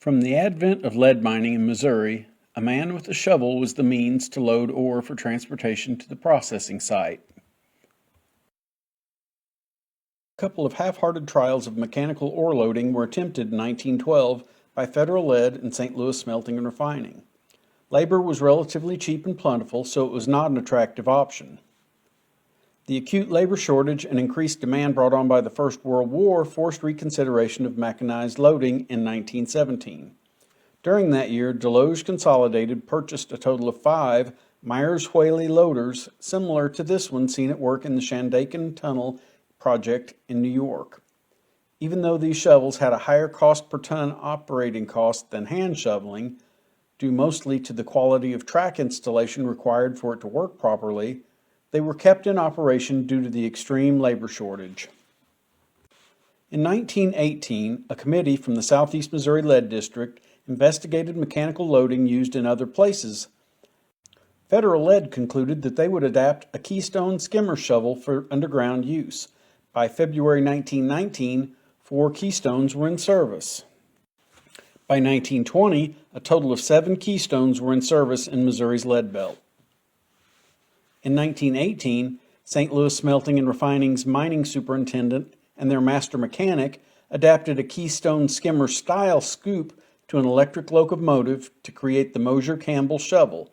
From the advent of lead mining in Missouri, a man with a shovel was the means to load ore for transportation to the processing site. A couple of half-hearted trials of mechanical ore loading were attempted in 1912 by Federal Lead and St. Louis Smelting and Refining. Labor was relatively cheap and plentiful, so it was not an attractive option. The acute labor shortage and increased demand brought on by the First World War forced reconsideration of mechanized loading in 1917. During that year, Deloge Consolidated purchased a total of 5 Myers-Whaley loaders similar to this one seen at work in the Shandaken Tunnel project in New York. Even though these shovels had a higher cost per ton operating cost than hand shoveling, due mostly to the quality of track installation required for it to work properly, they were kept in operation due to the extreme labor shortage. In 1918, a committee from the Southeast Missouri Lead District investigated mechanical loading used in other places. Federal Lead concluded that they would adapt a Keystone skimmer shovel for underground use. By February 1919, 4 Keystones were in service. By 1920, a total of 7 Keystones were in service in Missouri's lead belt. In 1918, St. Louis Smelting and Refining's mining superintendent and their master mechanic adapted a Keystone skimmer style scoop to an electric locomotive to create the Mosher-Campbell shovel.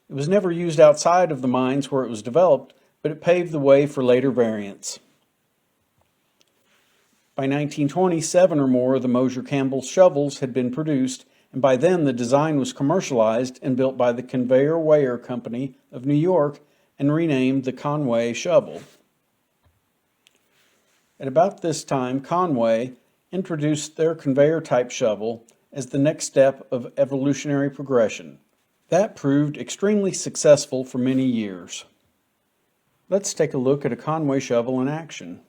It was never used outside of the mines where it was developed, but it paved the way for later variants. By 1920, 7 or more of the Mosher-Campbell shovels had been produced, and by then the design was commercialized and built by the Conveyor Weigher Company of New York and renamed the Conway shovel. At about this time, Conway introduced their conveyor-type shovel as the next step of evolutionary progression. That proved extremely successful for many years. Let's take a look at a Conway shovel in action.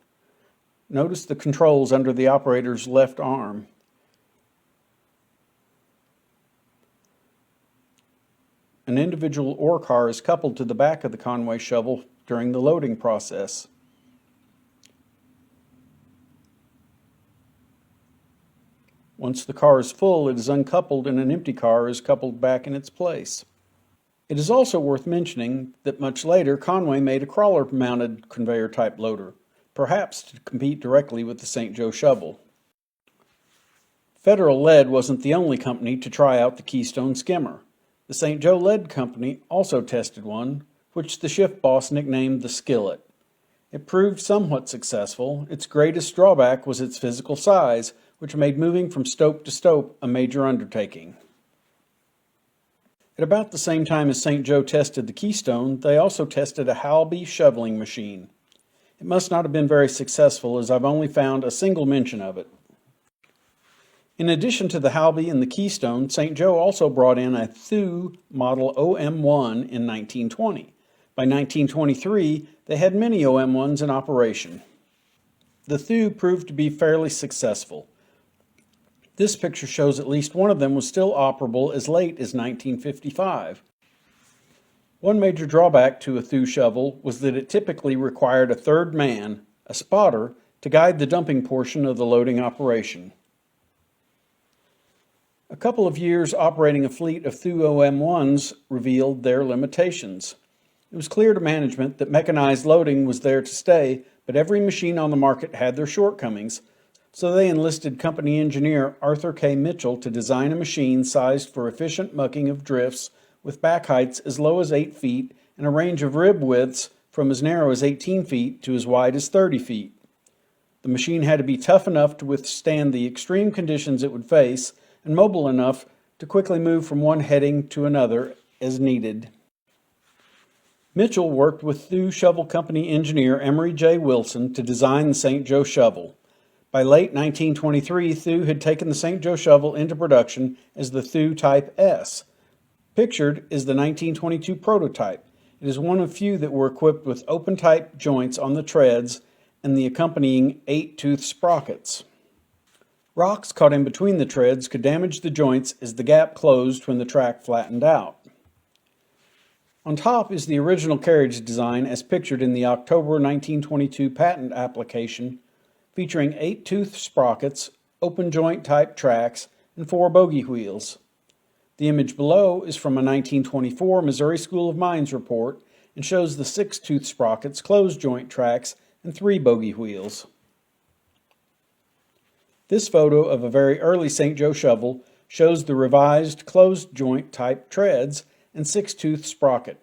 Notice the controls under the operator's left arm. An individual ore car is coupled to the back of the Conway shovel during the loading process. Once the car is full, it is uncoupled and an empty car is coupled back in its place. It is also worth mentioning that much later Conway made a crawler-mounted conveyor-type loader, perhaps to compete directly with the St. Joe shovel. Federal Lead wasn't the only company to try out the Keystone skimmer. The St. Joe Lead Company also tested one, which the shift boss nicknamed the Skillet. It proved somewhat successful. Its greatest drawback was its physical size, which made moving from stope to stope a major undertaking. At about the same time as St. Joe tested the Keystone, they also tested a Halby shoveling machine. It must not have been very successful, as I've only found a single mention of it. In addition to the Halby and the Keystone, St. Joe also brought in a Thew model OM1 in 1920. By 1923, they had many OM1s in operation. The Thew proved to be fairly successful. This picture shows at least one of them was still operable as late as 1955. One major drawback to a Thew shovel was that it typically required a third man, a spotter, to guide the dumping portion of the loading operation. A couple of years operating a fleet of Thew OM1s revealed their limitations. It was clear to management that mechanized loading was there to stay, but every machine on the market had their shortcomings, so they enlisted company engineer Arthur K. Mitchell to design a machine sized for efficient mucking of drifts with back heights as low as 8 feet and a range of rib widths from as narrow as 18 feet to as wide as 30 feet. The machine had to be tough enough to withstand the extreme conditions it would face and mobile enough to quickly move from one heading to another as needed. Mitchell worked with Thew Shovel Company engineer Emery J. Wilson to design the St. Joe shovel. By late 1923, Thew had taken the St. Joe shovel into production as the Thew Type S. Pictured is the 1922 prototype. It is one of few that were equipped with open-type joints on the treads and the accompanying 8-tooth sprockets. Rocks caught in between the treads could damage the joints as the gap closed when the track flattened out. On top is the original carriage design as pictured in the October 1922 patent application, featuring 8-tooth sprockets, open joint type tracks, and 4 bogie wheels. The image below is from a 1924 Missouri School of Mines report and shows the 6-tooth sprockets, closed joint tracks, and 3 bogie wheels. This photo of a very early St. Joe shovel shows the revised closed joint type treads and 6-tooth sprocket.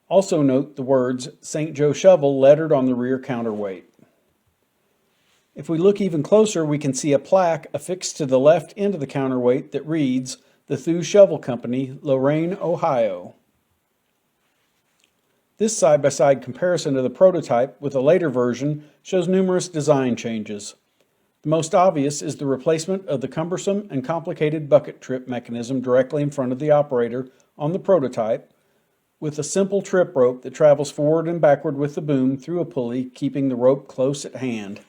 Also note the words St. Joe shovel lettered on the rear counterweight. If we look even closer, we can see a plaque affixed to the left end of the counterweight that reads, "The Thew Shovel Company, Lorain, Ohio." This side-by-side comparison of the prototype with a later version shows numerous design changes. The most obvious is the replacement of the cumbersome and complicated bucket trip mechanism directly in front of the operator on the prototype, with a simple trip rope that travels forward and backward with the boom through a pulley, keeping the rope close at hand.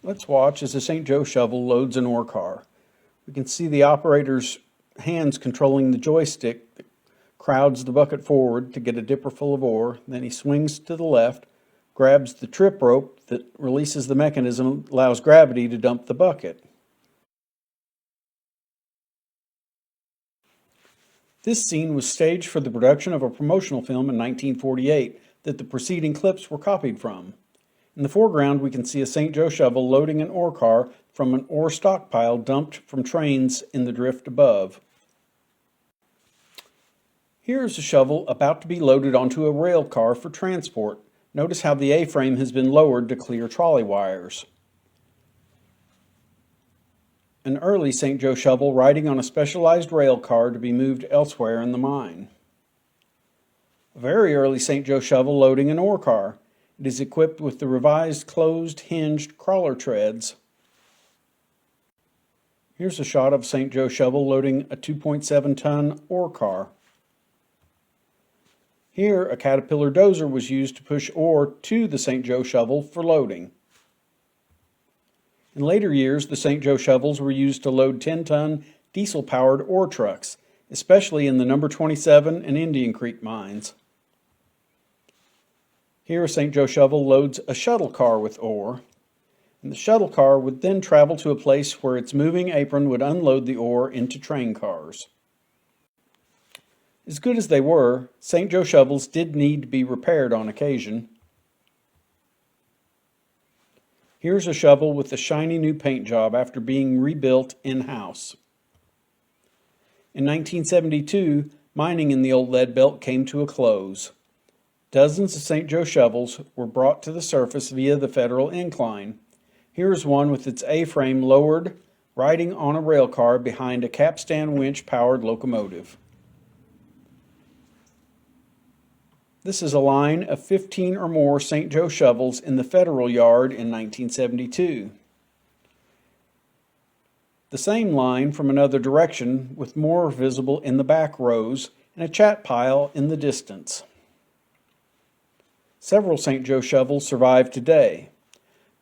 Let's watch as the St. Joe shovel loads an ore car. We can see the operator's hands controlling the joystick that crowds the bucket forward to get a dipper full of ore. Then he swings to the left, grabs the trip rope that releases the mechanism, allows gravity to dump the bucket. This scene was staged for the production of a promotional film in 1948 that the preceding clips were copied from. In the foreground, we can see a St. Joe shovel loading an ore car from an ore stockpile dumped from trains in the drift above. Here is a shovel about to be loaded onto a rail car for transport. Notice how the A-frame has been lowered to clear trolley wires. An early St. Joe shovel riding on a specialized rail car to be moved elsewhere in the mine. A very early St. Joe shovel loading an ore car. It is equipped with the revised closed hinged crawler treads. Here's a shot of St. Joe shovel loading a 2.7-ton ore car. Here, a Caterpillar dozer was used to push ore to the St. Joe shovel for loading. In later years, the St. Joe shovels were used to load 10-ton diesel-powered ore trucks, especially in the No. 27 and Indian Creek mines. Here, a St. Joe shovel loads a shuttle car with ore, and the shuttle car would then travel to a place where its moving apron would unload the ore into train cars. As good as they were, St. Joe shovels did need to be repaired on occasion. Here's a shovel with a shiny new paint job after being rebuilt in-house. In 1972, mining in the old lead belt came to a close. Dozens of St. Joe shovels were brought to the surface via the federal incline. Here is one with its A-frame lowered, riding on a rail car behind a capstan winch-powered locomotive. This is a line of 15 or more St. Joe shovels in the federal yard in 1972. The same line from another direction with more visible in the back rows and a chat pile in the distance. Several St. Joe shovels survive today.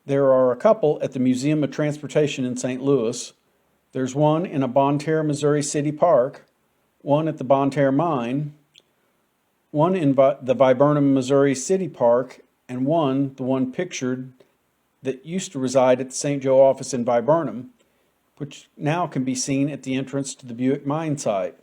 There are a couple at the Museum of Transportation in St. Louis. There's one in a Bonne Terre, Missouri City Park, one at the Bonne Terre Mine, one in the Viburnum, Missouri City Park, and the one pictured, that used to reside at the St. Joe office in Viburnum, which now can be seen at the entrance to the Buick mine site.